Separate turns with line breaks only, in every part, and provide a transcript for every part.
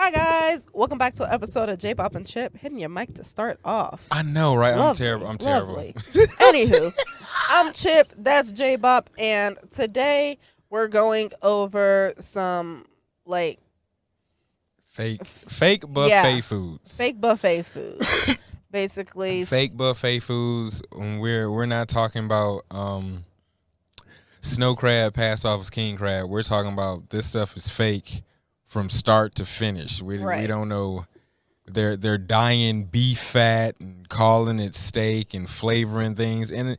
Hi guys, welcome back to an episode of J Bop and Chip. Hitting your mic to start off.
I know, right?
Lovely,
I'm terrible.
lovely. Anywho, I'm Chip. That's J Bop, and today we're going over some
fake buffet foods.
fake buffet foods. Basically,
Fake buffet foods. We're not talking about snow crab passed off as king crab. We're talking about this stuff is fake from start to finish. We don't know. They're dyeing beef fat and calling it steak and flavoring things. And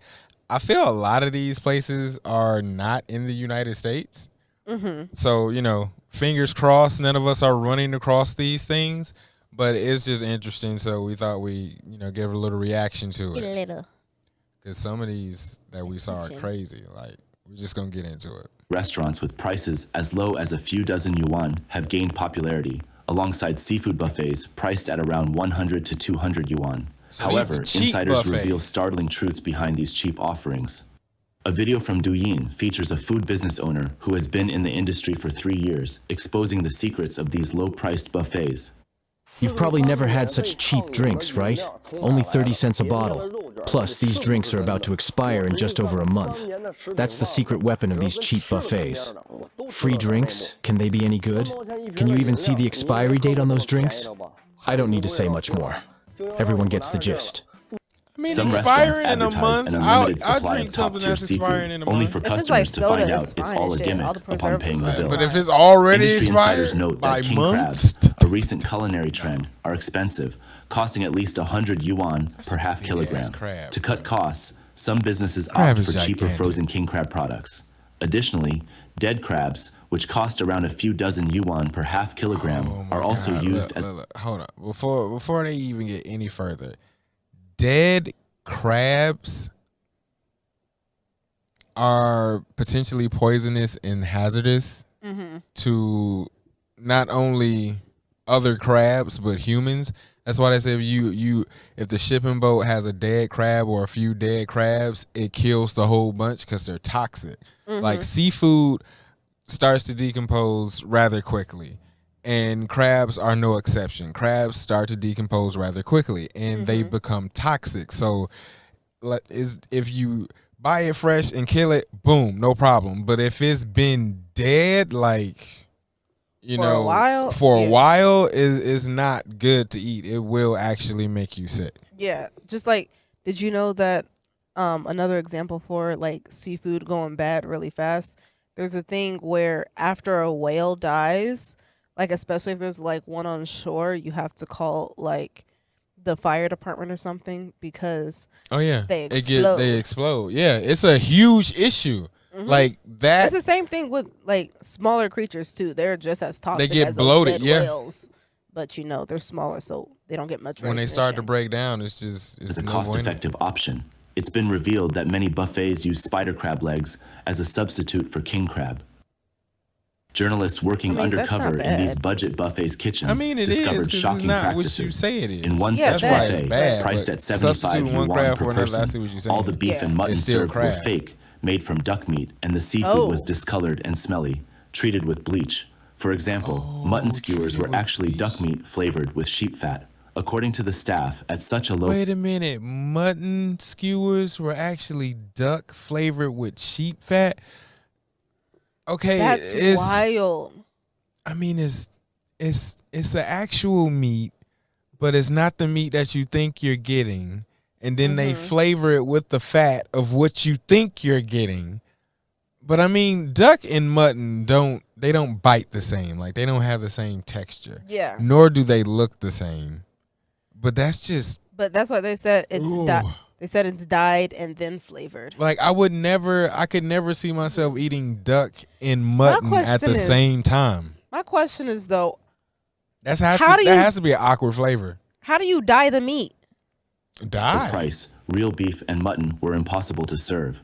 I feel a lot of these places are not in the United States.
Mm-hmm.
So, fingers crossed, none of us are running across these things. But it's just interesting, so we thought we, give a little reaction to it. Because some of these that we saw are crazy. Like, we're just going to get into it.
Restaurants with prices as low as a few dozen yuan have gained popularity, alongside seafood buffets priced at around 100 to 200 yuan.
So
However, insiders
buffets
reveal startling truths behind these cheap offerings. A video from Douyin features a food business owner who has been in the industry for 3 years, exposing the secrets of these low-priced buffets.
You've probably never had such cheap drinks, right? Only 30 cents a bottle. Plus, these drinks are about to expire in just over a month. That's the secret weapon of these cheap buffets. Free drinks? Can they be any good? Can you even see the expiry date on those drinks? I don't need to say much more. Everyone gets the gist.
I mean,
Some restaurants
expiring in a
advertise
month,
an
I'll
unlimited supply
drink
of
something
top-tier
that's expiring
seafood,
in a
only
month.
for
If it's
customers
like
to
soda,
find
it's
out it's
fine
all a
and shit. All
gimmick
the
upon paying the
preservatives are
bill.
But if it's already
Industry
expired
insiders note
by
that king
months,
crabs, a recent culinary trend, are expensive, costing at least 100 yuan per half kilogram.
crab.
To cut costs, some businesses
Crab
opt
is
for cheaper
gigantic.
frozen king crab products. Additionally, dead crabs, which cost around a few dozen yuan per half kilogram,
Oh my
are also
God,
used
look,
as
look. Hold on. Before they even get any further, dead crabs are potentially poisonous and hazardous to not only other crabs but humans. That's why they say if the shipping boat has a dead crab or a few dead crabs, it kills the whole bunch because they're toxic. Like seafood starts to decompose rather quickly, and crabs are no exception. Crabs start to decompose rather quickly, and they become toxic. So if you buy it fresh and kill it, boom, no problem. But if it's been dead, for a while is not good to eat. It will actually make you sick.
Yeah, just like, did you know that another example for like seafood going bad really fast? There's a thing where after a whale dies, like especially if there's like one on shore, you have to call like the fire department or something because
Oh yeah,
they explode.
They explode. Yeah, it's a huge issue. Like that.
It's the same thing with like smaller creatures too. They're just as toxic
get
as those
bloated,
dead
yeah.
whales, but they're smaller, so they don't get much
When they start to
recognition.
break down, it's
as a
no bueno.
cost-effective option. It's been revealed that many buffets use spider crab legs as a substitute for king crab. Journalists working
I mean, that's
undercover
not
in these
bad.
budget buffets kitchens
I mean, it is
discovered
'cause
shocking
it's not
practices.
what you say it is.
In one
Yeah,
such
that's why
buffet,
it's bad,
priced
but
at 75
substituting one
yuan
crab
per
for another, I
person,
see what you're
all the
saying.
beef
Yeah.
and mutton
It's still
served were
crab.
fake, made from duck meat, and the seafood
Oh.
was discolored and smelly, treated with bleach. For example, mutton skewers
treated
were
with
actually duck
bleach.
meat flavored with sheep fat. According to the staff, at such a low
Wait a minute, mutton skewers were actually duck flavored with sheep fat. Okay,
That's
it's
wild.
I mean, it's an actual meat, but it's not the meat that you think you're getting. And then they flavor it with the fat of what you think you're getting. But I mean, duck and mutton don't bite the same. Like they don't have the same texture.
Yeah,
Nor do they look the same. But that's just
but that's why they said
Ooh.
They said it's dyed and then flavored.
like I could never see myself eating duck and mutton at
question
the
is-
same time.
My question is though,
That
How
has to be an awkward flavor.
how do you dye the meat?
Die.
price, real beef and mutton were impossible to serve.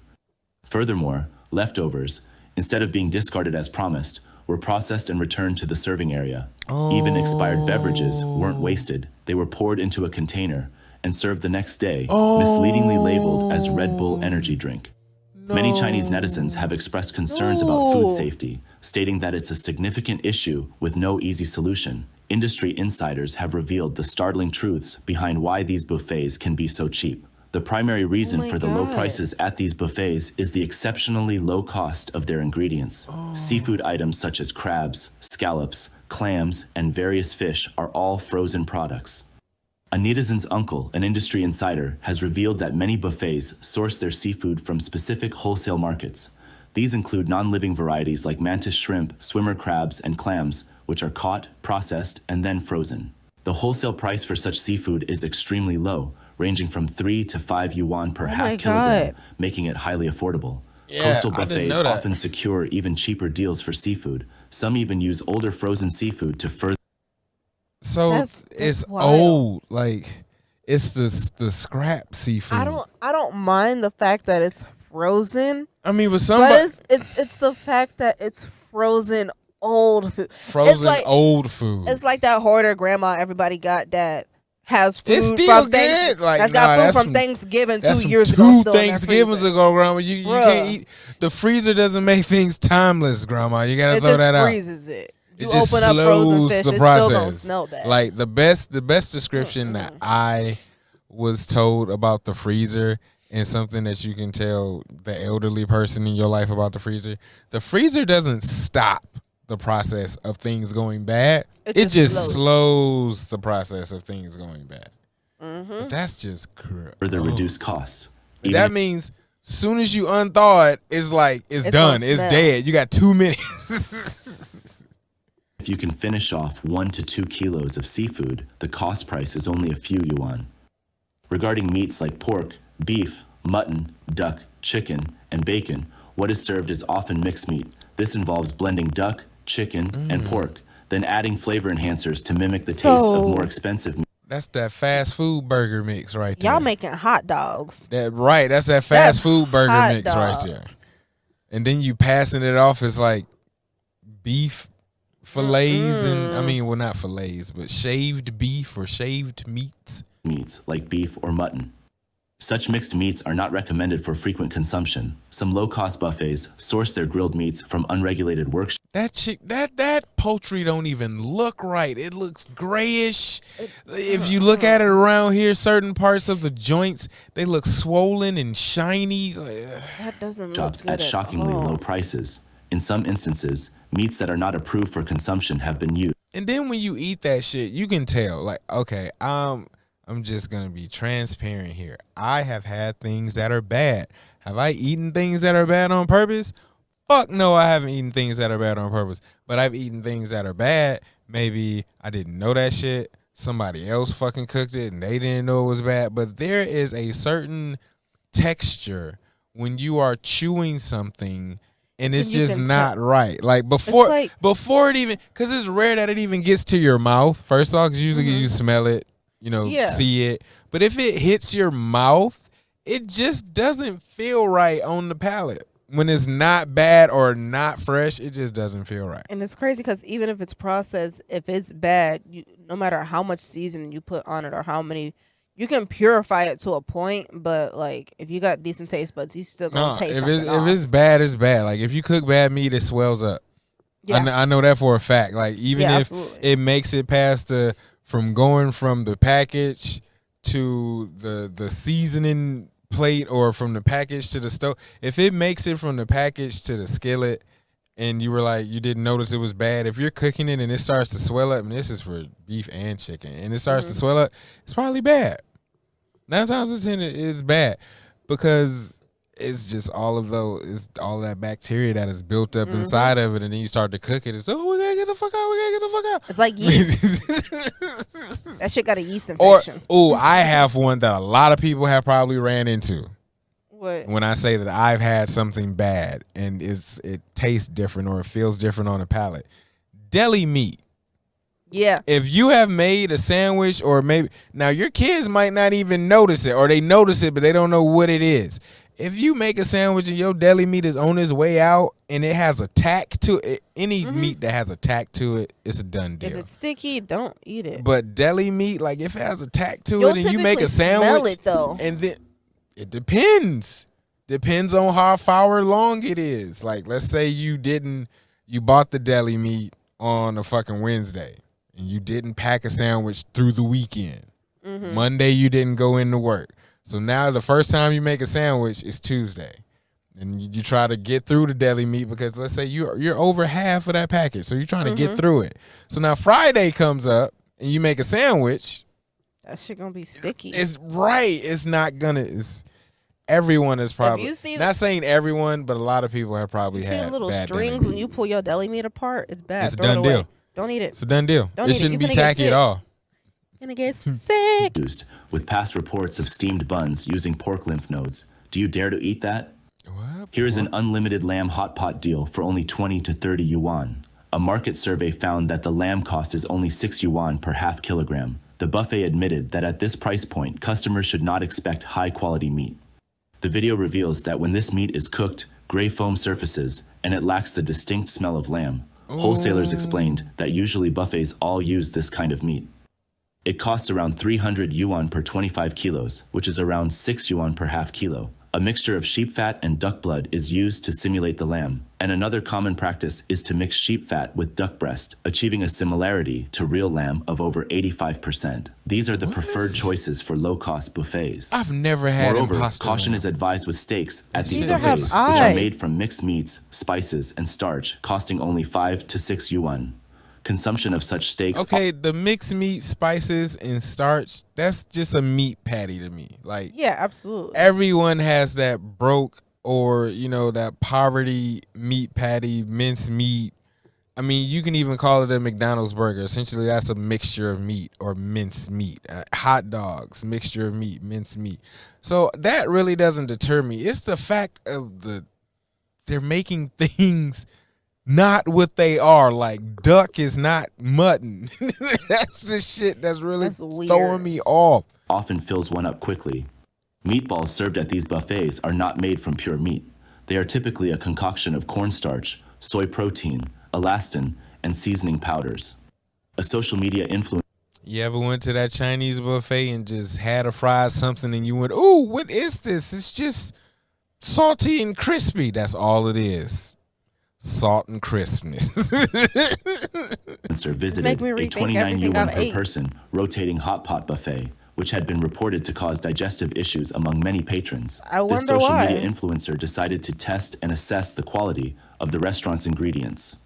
Furthermore, leftovers, instead of being discarded as promised, were processed and returned to the serving area. Even expired beverages weren't wasted. They were poured into a container and served the next day, misleadingly labeled as Red Bull energy drink. Many Chinese netizens have expressed concerns about food
No.
safety, stating that it's a significant issue with no easy solution. industry insiders have revealed the startling truths behind why these buffets can be so cheap. The primary reason
my
for the low
God.
prices at these buffets is the exceptionally low cost of their ingredients. Seafood items such as crabs, scallops, clams, and various fish are all frozen products. A netizen's uncle, an industry insider, has revealed that many buffets source their seafood from specific wholesale markets. These include non-living varieties like mantis shrimp, swimmer crabs, and clams, which are caught, processed, and then frozen. The wholesale price for such seafood is extremely low, ranging from 3 to 5 yuan per
my
half kilogram,
God.
making it highly affordable.
Yeah,
Coastal
I didn't
buffets
know that.
often secure even cheaper deals for seafood. Some even use older frozen seafood to further
So
That's
it's
wild.
old, like it's the scrap seafood.
I don't mind the fact that it's frozen,
I mean, with
but
somebody
it's the fact that it's frozen old food.
frozen
like-
old food.
It's like that hoarder grandma everybody got that has food
It's still
from
good. Like,
that's got
nah,
food
that's
from
from-
Thanksgiving
That's
2
from
years ago.
two
still in their
Thanksgivings
freezer.
ago, Grandma. You
Bruh.
can't eat. The freezer doesn't make things timeless, Grandma. You gotta
It
throw
just
that out.
freezes it. You
It just
open up frozen
slows
fish,
the
it still don't
process.
smell bad.
Like the best description that I was told about the freezer, and something that you can tell the elderly person in your life about the freezer. The freezer doesn't stop the process of things going bad.
It
It
just
just slows the process of things going bad. But that's just
reduce costs.
That means soon as you unthaw it, it's like it's done.
gonna
It's
smell.
dead. You got 2 minutes.
If you can finish off 1 to 2 kilos of seafood, the cost price is only a few yuan. Regarding meats like pork, beef, mutton, duck, chicken, and bacon, what is served is often mixed meat. This involves blending duck, chicken, and pork, then adding flavor enhancers to mimic the taste of
So-
more expensive meat.
That's that fast food burger mix right there.
Y'all making hot dogs.
That's that fast
That's
food burger
hot
mix right there.
dogs.
And then you passing it off as like beef fillets and I mean, well, not fillets, but shaved beef or shaved meats.
meats like beef or mutton. Such mixed meats are not recommended for frequent consumption. Some low-cost buffets source their grilled meats from unregulated workshops.
That poultry don't even look right. It looks grayish. If you look at it around here, certain parts of the joints, they look swollen and shiny.
That doesn't look
Shops
good
at shockingly
all.
low prices. In some instances, meats that are not approved for consumption have been used.
And then when you eat that shit, you can tell, like, okay, I'm just gonna be transparent here. I have had things that are bad. Have I eaten things that are bad on purpose? Fuck no, I haven't eaten things that are bad on purpose. But I've eaten things that are bad. Maybe I didn't know that shit. Somebody else fucking cooked it and they didn't know it was bad. But there is a certain texture when you are chewing something and it's
You
just
can
not
tell.
right. Like before
like-
before it even, because it's rare that it even gets to your mouth. First off, 'cause usually you smell it,
Yeah.
see it. But if it hits your mouth, it just doesn't feel right on the palate. When it's not bad or not fresh, it just doesn't feel right.
And it's crazy because even if it's processed, if it's bad, no matter how much seasoning you put on it or how many, you can purify it to a point. But like, if you got decent taste buds, you still gonna
No,
taste
if
something
it's
off.
if it's bad, it's bad. Like if you cook bad meat, it swells up.
Yeah.
I know that for a fact. Like even
Yeah,
if
absolutely.
it makes it past from going from the package to the seasoning plate or from the package to the stove, if it makes it from the package to the skillet and you were like you didn't notice it was bad, if you're cooking it and it starts to swell up, and this is for beef and chicken, and it starts to swell up, it's probably bad. 9 times out of 10 it's bad because it's just all that bacteria that is built up inside of it, and then you start to cook it. It's we gotta get the fuck out. We gotta get the fuck out.
It's like yeast. That shit got a yeast
Or
infection.
I have one that a lot of people have probably ran into.
What?
When I say that I've had something bad and it tastes different or it feels different on the palate, deli meat.
Yeah.
If you have made a sandwich, or maybe now your kids might not even notice it, or they notice it but they don't know what it is. If you make a sandwich and your deli meat is on its way out and it has a tack to it, any meat that has a tack to it, it's a done deal.
If it's sticky, don't eat it.
But deli meat, like if it has a tack to
You'll
it and you make a
typically smell
sandwich,
it, though.
and then it depends. Depends on how far long it is. Like let's say you bought the deli meat on a fucking Wednesday and you didn't pack a sandwich through the weekend. Monday you didn't go into work. So now the first time you make a sandwich is Tuesday. And you try to get through the deli meat because let's say you're over half of that package. So you're trying to get through it. So now Friday comes up and you make a sandwich.
That shit gonna be sticky.
It's right. It's not gonna. Everyone is probably
you see
not saying everyone, but a lot of people have probably
you
had
see little
bad
strings
deli
when you pull your deli meat apart. It's bad.
It's a
Throw it
done
away.
deal.
Don't eat it.
It's a done deal.
Don't
It
eat it.
shouldn't
You
be
finna get
tacky
sick.
at all.
Gonna get sick.
With past reports of steamed buns using pork lymph nodes. Do you dare to eat that?
What?
Here is an unlimited lamb hot pot deal for only 20 to 30 yuan. A market survey found that the lamb cost is only 6 yuan per half kilogram. The buffet admitted that at this price point, customers should not expect high-quality meat. The video reveals that when this meat is cooked, gray foam surfaces, and it lacks the distinct smell of lamb. Wholesalers explained that usually buffets all use this kind of meat. It costs around 300 yuan per 25 kilos, which is around 6 yuan per half kilo. A mixture of sheep fat and duck blood is used to simulate the lamb, and another common practice is to mix sheep fat with duck breast, achieving a similarity to real lamb of over 85%. These are the preferred choices for low-cost buffets.
I've never had
Moreover,
imposter
caution
lamb.
is advised with steaks at these
Neither have
buffets, which
I.
are made from mixed meats, spices, and starch, costing only 5 to 6 yuan. Consumption of such steaks
Okay, the mixed meat, spices, and starch, that's just a meat patty to me. Like,
Yeah, absolutely.
everyone has that broke or, that poverty meat patty, minced meat. I mean, you can even call it a McDonald's burger. Essentially, that's a mixture of meat or minced meat. Hot dogs, mixture of meat, minced meat. So that really doesn't deter me. It's the fact of they're making things not what they are. Like, duck is not mutton. That's the shit that's really
That's weird.
throwing me off.
often fills one up quickly. Meatballs served at these buffets are not made from pure meat. They are typically a concoction of cornstarch, soy protein, elastin, and seasoning powders. A social media influencer
You ever went to that Chinese buffet and just had a fried something and you went, ooh, what is this? It's just salty and crispy. That's all it is. Salt and crispness.
visited
make me
a
rethink
29
everything
yuan
I've
per
ate.
person rotating hot pot buffet, which had been reported to cause digestive issues among many patrons.
I wonder
This social
why.
media influencer decided to test and assess the quality of the restaurant's ingredients.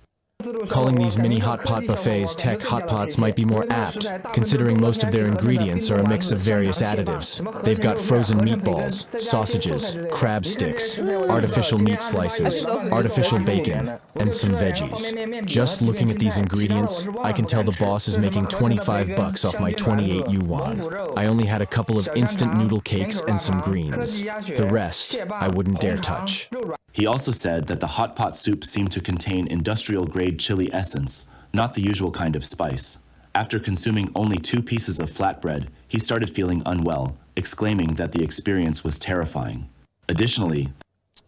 Calling these mini hot pot buffets tech hot pots might be more apt, considering most of their ingredients are a mix of various additives. They've got frozen meatballs, sausages, crab sticks, artificial meat slices, artificial bacon, and some veggies. Just looking at these ingredients, I can tell the boss is making 25 bucks off my 28 yuan. I only had a couple of instant noodle cakes and some greens. The rest, I wouldn't dare touch.
He also said that the hot pot soup seemed to contain industrial-grade chili essence, not the usual kind of spice. After consuming only 2 pieces of flatbread, he started feeling unwell, exclaiming that the experience was terrifying. Additionally,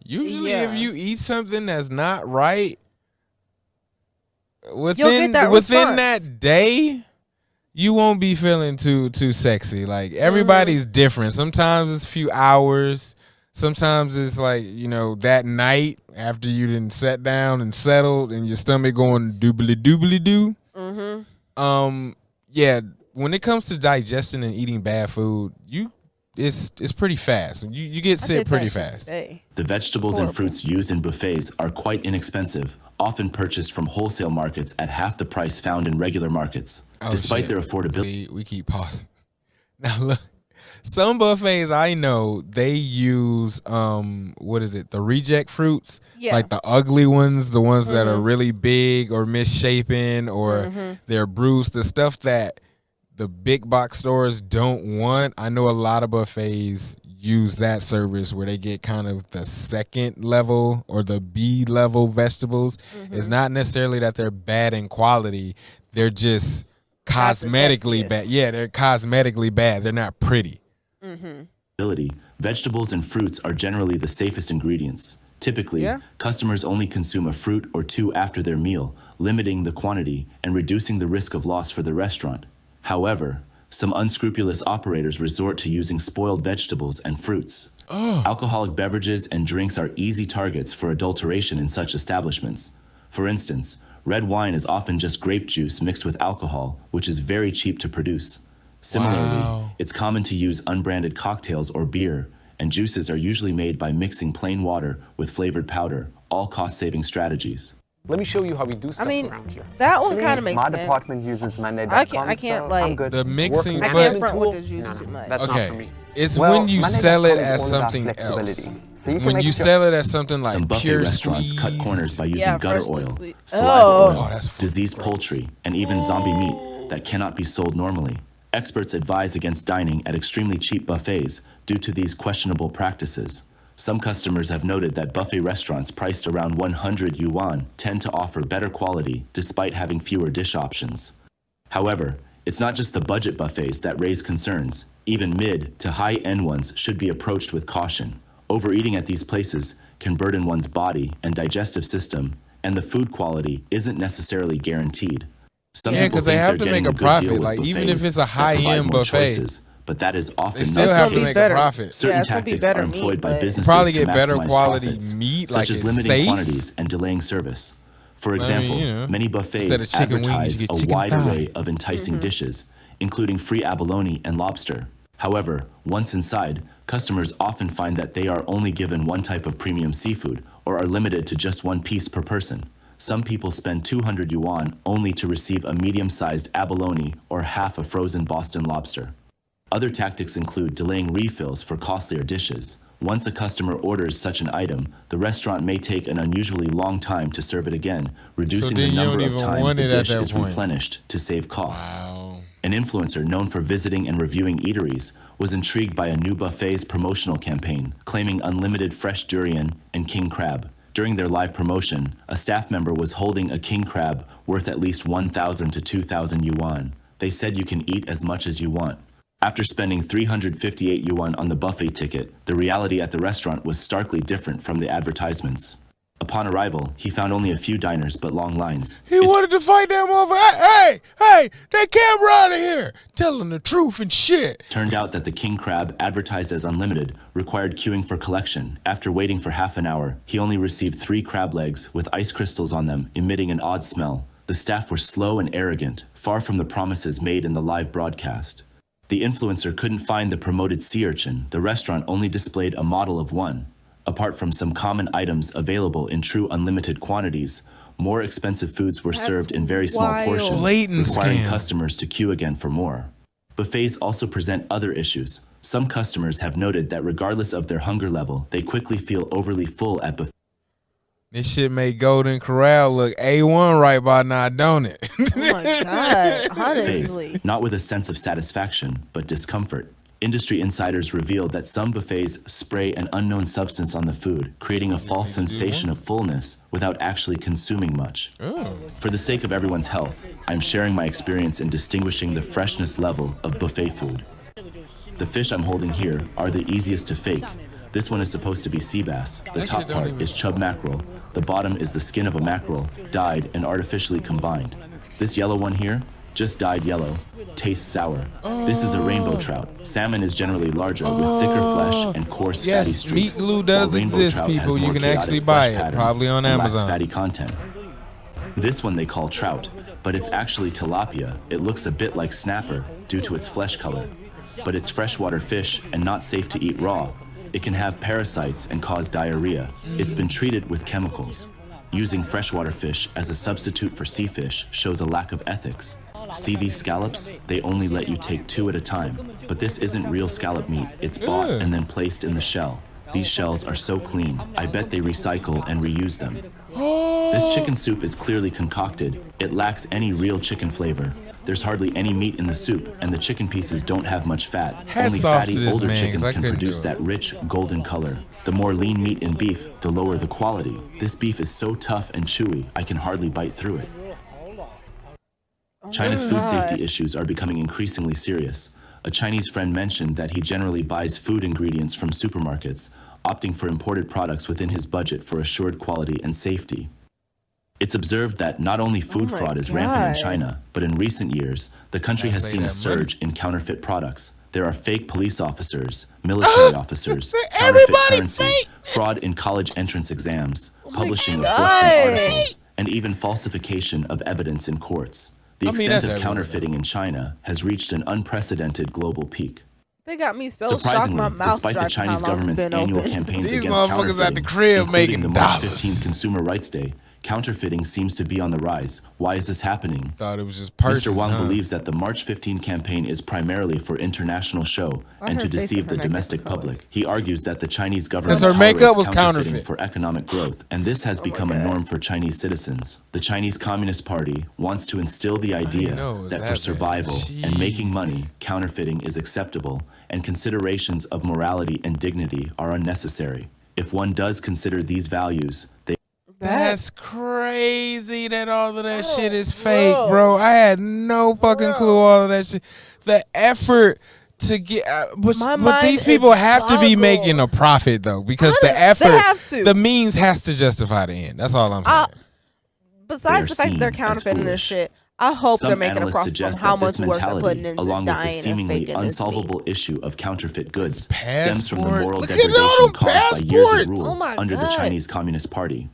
Usually
Yeah.
if you eat something that's not right,
get
within
that response.
that day, you won't be feeling too sexy. Like, everybody's different. Sometimes it's a few hours. Sometimes it's like, that night after you done sat down and settled and your stomach going doobly-doobly-doo. Yeah, when it comes to digesting and eating bad food, it's pretty fast. You get
I
sick
did
pretty
that shit
fast.
today.
the vegetables and
Horrible.
fruits used in buffets are quite inexpensive, often purchased from wholesale markets at half the price found in regular markets.
Oh,
Despite
shit.
their affordability,
See, we keep pausing. Now look, some buffets I know they use the reject fruits,
Yeah.
like the ugly ones, the ones that are really big or misshapen or they're bruised, the stuff that the big box stores don't want. I know a lot of buffets use that service where they get kind of the second level or the B level vegetables. It's not necessarily that they're bad in quality, they're just
Not the
cosmetically
sexiest.
bad. Yeah, they're cosmetically bad. They're not pretty.
vegetables and fruits are generally the safest ingredients. Typically,
Yeah.
customers only consume a fruit or 2 after their meal, limiting the quantity and reducing the risk of loss for the restaurant. However, some unscrupulous operators resort to using spoiled vegetables and fruits. Alcoholic beverages and drinks are easy targets for adulteration in such establishments. For instance, red wine is often just grape juice mixed with alcohol, which is very cheap to produce. Similarly, it's common to use unbranded cocktails or beer, and juices are usually made by mixing plain water with flavored powder, all cost-saving strategies.
Let me show you how we do stuff
I mean,
around here.
that one kind of makes
My
sense.
department uses Monday.com,
I can't
so
like
I'm good.
The mixing,
I
but
can't front with the juice too much.
That's not for
okay,
me.
it's
Well,
when you
Monday.com
sell it
is
as
all about
something else.
flexibility. So you can
When
make
you
your-
sell it as something like
Some buffet
pure
restaurants
squeeze,
cut corners by using
Yeah,
gutter
freshly
oil,
squeezed.
saliva
Oh.
oil,
that's
diseased poultry, and even zombie meat that cannot be sold normally. Experts advise against dining at extremely cheap buffets due to these questionable practices. Some customers have noted that buffet restaurants priced around 100 yuan tend to offer better quality despite having fewer dish options. However, it's not just the budget buffets that raise concerns. Even mid to high-end ones should be approached with caution. Overeating at these places can burden one's body and digestive system, and the food quality isn't necessarily guaranteed. Some
Yeah,
people
'cause they
think
have
they're
to make
getting
a
good
profit.
deal with
Like, even
buffets
if it's a
that provide
high-end
more
buffet,
choices, but that is often
they still
not
have
the
to
case.
make
better.
a profit.
Certain
Yeah, it's gonna be
tactics
better
are employed
meat,
by
but-
businesses
Probably
to
get better
maximize
quality
profits,
meat,
such
like
as
it's
limiting
safe.
quantities and delaying service. For example,
you know,
many
instead
buffets
of chicken wings, you
advertise
get
a
chicken
wide array
thighs.
of enticing dishes, including free abalone and lobster. However, once inside, customers often find that they are only given one type of premium seafood or are limited to just one piece per person. Some people spend 200 yuan only to receive a medium-sized abalone or half a frozen Boston lobster. Other tactics include delaying refills for costlier dishes. Once a customer orders such an item, the restaurant may take an unusually long time to serve it again, reducing
then
the
you don't
number of
even
times
want
the
it at
dish
that
is
point.
replenished to save costs.
Wow.
An influencer known for visiting and reviewing eateries was intrigued by a new buffet's promotional campaign, claiming unlimited fresh durian and king crab. During their live promotion, a staff member was holding a king crab worth at least 1,000 to 2,000 yuan. They said you can eat as much as you want. After spending 358 yuan on the buffet ticket, the reality at the restaurant was starkly different from the advertisements. Upon arrival, he found only a few diners but long lines.
He wanted to fight that motherfucker. Hey, that camera out of here. Telling the truth and shit.
Turned out that the king crab, advertised as unlimited, required queuing for collection. After waiting for half an hour, he only received 3 crab legs with ice crystals on them, emitting an odd smell. The staff were slow and arrogant, far from the promises made in the live broadcast. The influencer couldn't find the promoted sea urchin. The restaurant only displayed a model of one. Apart from some common items available in true unlimited quantities, more expensive foods were served in very small
wild.
portions,
Blatant
requiring
scam.
customers to queue again for more. Buffets also present other issues. Some customers have noted that regardless of their hunger level, they quickly feel overly full at buffets.
This shit make Golden Corral look A1 right by now, don't it?
Oh my god, honestly.
Not with a sense of satisfaction, but discomfort. Industry insiders revealed that some buffets spray an unknown substance on the food, creating a false sensation of fullness without actually consuming much. For the sake of everyone's health, I'm sharing my experience in distinguishing the freshness level of buffet food. The fish I'm holding here are the easiest to fake. This one is supposed to be sea bass. The
That
top
shit don't
part
even-
is chub mackerel. The bottom is the skin of a mackerel, dyed and artificially combined. This yellow one here, just dyed yellow, tastes sour. This is a rainbow trout. Salmon is generally larger with thicker flesh and coarse fatty
Yes,
streaks.
Meat Glue does
while rainbow
exist,
trout has
people. You
more
can
chaotic
actually
flesh
buy it,
patterns
probably on
and lacks
Amazon.
fatty content. This one they call trout, but it's actually tilapia. It looks a bit like snapper due to its flesh color. But it's freshwater fish and not safe to eat raw. It can have parasites and cause diarrhea. It's been treated with chemicals. Using freshwater fish as a substitute for sea fish shows a lack of ethics. See these scallops? They only let you take 2 at a time. But this isn't real scallop meat. It's bought and then placed in the shell. These shells are so clean, I bet they recycle and reuse them. This chicken soup is clearly concocted. It lacks any real chicken flavor. There's hardly any meat in the soup, and the chicken pieces don't have much fat.
Hats
Only
off to
fatty,
this
older
man, 'cause
chickens
I
can
couldn't
produce
do it.
that rich, golden color. The more lean meat in beef, the lower the quality. This beef is so tough and chewy, I can hardly bite through it. China's food safety issues are becoming increasingly serious. A Chinese friend mentioned that he generally buys food ingredients from supermarkets, opting for imported products within his budget for assured quality and safety. It's observed that not only food
my
fraud is rampant in
God.
China, but in recent years, the country
I
has
say
seen a
that money.
surge in counterfeit products. There are fake police officers, military officers, counterfeit
Everybody
currency,
fake!
fraud in college entrance exams, publishing of
God.
books and articles, and even falsification of evidence in courts. The
I mean,
extent
that's
of
everywhere.
counterfeiting in China has reached an unprecedented global peak.
They got me so shocked
Surprisingly,
my mouth
despite the
dropped how
Chinese
long it's
government's
been
annual
open.
campaigns
These
against
motherfuckers
counterfeiting,
at the crib
including
making
the March
dollars.
15th Consumer Rights Day, counterfeiting seems to be on the rise. Why is this happening?
Thought it was just purses,
Mr. Wang
huh?
believes that the March 15 campaign is primarily for international show
Why
and to
her face
deceive
and her
the
neck
domestic
different
public.
colors?
He argues that the Chinese government
her makeup
tolerates
was
counterfeiting
counterfeit.
for economic growth, and this has become a norm for Chinese citizens. The Chinese Communist Party wants to instill the idea
know it was
that
that
for
bad.
survival and making
Jeez.
money, counterfeiting is acceptable, and considerations of morality and dignity are unnecessary. If one does consider these values, they
That's crazy that all of that shit is fake, bro. I had no fucking clue all of that shit. The effort to get, but
My
these
mind
people
is
have to be
boggled.
making a profit though, because the
They
effort,
have to.
the means has to justify the end. That's all I'm saying.
They
Besides
are
the fact that they're
seen as
counterfeiting this
foolish.
shit, I hope they're
Some
making a
analysts
profit from
suggest
how
that this
much work they're putting
mentality,
into
along with the
dying and
seemingly
faking this meat.
unsolvable issue of counterfeit goods,
This
stems from the
passport.
moral
Look at all
degradation
them
caused by years
passports.
of rule
Oh my
under the
God.
Chinese Communist Party.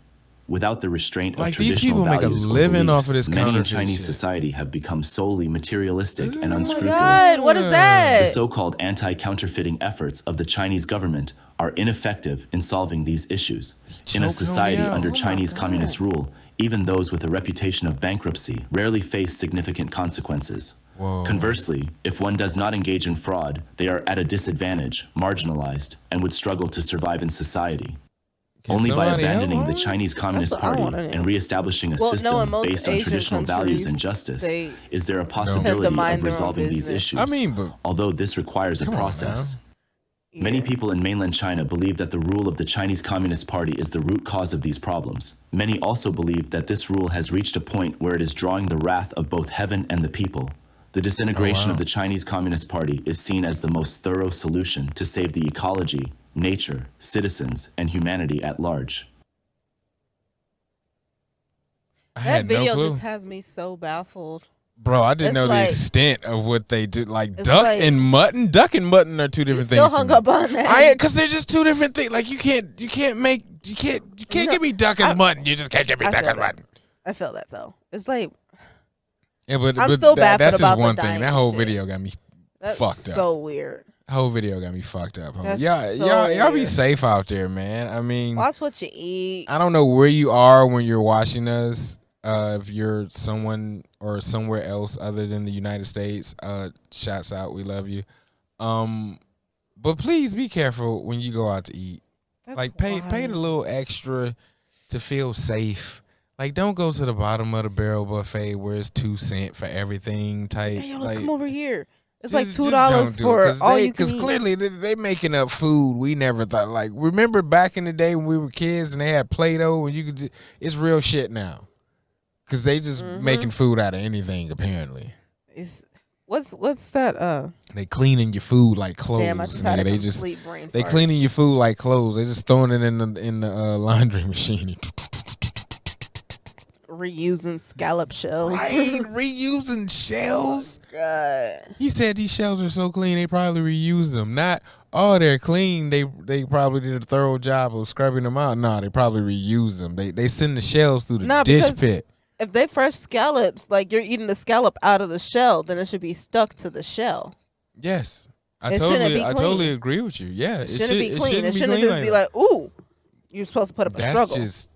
Without the restraint of
Like, these
traditional
people make a
values or
living
beliefs,
off of this
many in
counterfeit
Chinese
shit.
society have become solely materialistic and
Oh my
unscrupulous.
God, what is
The
that?
so-called anti-counterfeiting efforts of the Chinese government are ineffective in solving these issues. In
choking
a
on
society
me out.
under
Oh my
Chinese
God.
communist rule, even those with a reputation of bankruptcy rarely face significant consequences.
Whoa.
Conversely, if one does not engage in fraud, they are at a disadvantage, marginalized, and would struggle to survive in society.
Can
Only by
somebody help
abandoning the
her?
Chinese Communist
what I
Party
wanna know.
and reestablishing a
Well, no, in
system
most
based on
Asian
traditional values and
countries,
justice
they
is there a
tend to
possibility
mind
of
their own
resolving these
business.
issues.
I mean, but
Although this requires a
Come on
process.
now.
Many people in mainland China believe that the rule of the Chinese Communist Party is the root cause of these problems. Many also believe that this rule has reached a point where it is drawing the wrath of both heaven and the people. The disintegration
wow.
of the Chinese Communist Party is seen as the most thorough solution to save the ecology, nature, citizens, and humanity at large.
I
That
had no
video
clue.
just has me so baffled.
Bro, I didn't
It's
know the
like-
extent of what they do. Like
It's
duck
like-
and mutton. Duck and mutton are two different
Still
things. to
hung
me.
up on that.
Because they're just two different things. Like you can't
No,
give me duck and mutton. You just can't give me
I
duck
feel
and
that.
mutton.
I feel that though. It's like
Yeah, but,
I'm
but
still
that,
baffled
that's just
about the
one thing.
dying
That whole
shit.
video got me
that's
fucked up.
so weird.
Whole video got me fucked up. Homie.
That's
Y'all be
weird.
safe out there, man. I mean,
Watch what you eat.
I don't know where you are when you're watching us. If you're someone or somewhere else other than the United States, shouts out. We love you. But please be careful when you go out to eat.
That's
Like pay
wild.
a little extra to feel safe. Like don't go to the bottom of the barrel buffet where it's 2 cents for everything type.
Hey, yo, let's
like,
come over here. It's
just-
like
just
$2
don't do it,
for all you can
Because
eat.
clearly they making up food we never thought. Like remember back in the day when we were kids and they had Play-Doh and you could. It's real shit now. Because they just
Mm-hmm.
making food out of anything apparently.
It's, what's that?
They cleaning your food like clothes.
Damn, I just had
nigga.
a
They just
complete brain
they
fart.
cleaning your food like clothes. They just throwing it in the laundry machine.
Reusing scallop shells.
Right, reusing shells.
God.
He said these shells are so clean they probably reuse them. Not they're clean. They probably did a thorough job of scrubbing them out. No, they probably reuse them. They send the shells through the
Nah,
dish
because
pit.
If they fresh scallops, like you're eating the scallop out of the shell, then it should be stuck to the shell.
Yes,
It shouldn't be
I
clean.
totally agree with you. Yeah,
It shouldn't be clean. It shouldn't just be
that.
like, ooh, you're supposed to put up a
That's
struggle.
just.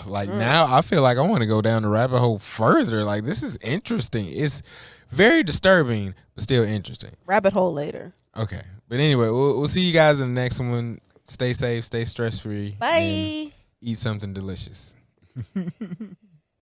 Like now, I feel like I want to go down the rabbit hole further. Like this is interesting. It's very disturbing, but still interesting.
Rabbit hole later.
Okay, but anyway, we'll see you guys in the next one. Stay safe, stay stress free.
Bye.
Eat something delicious.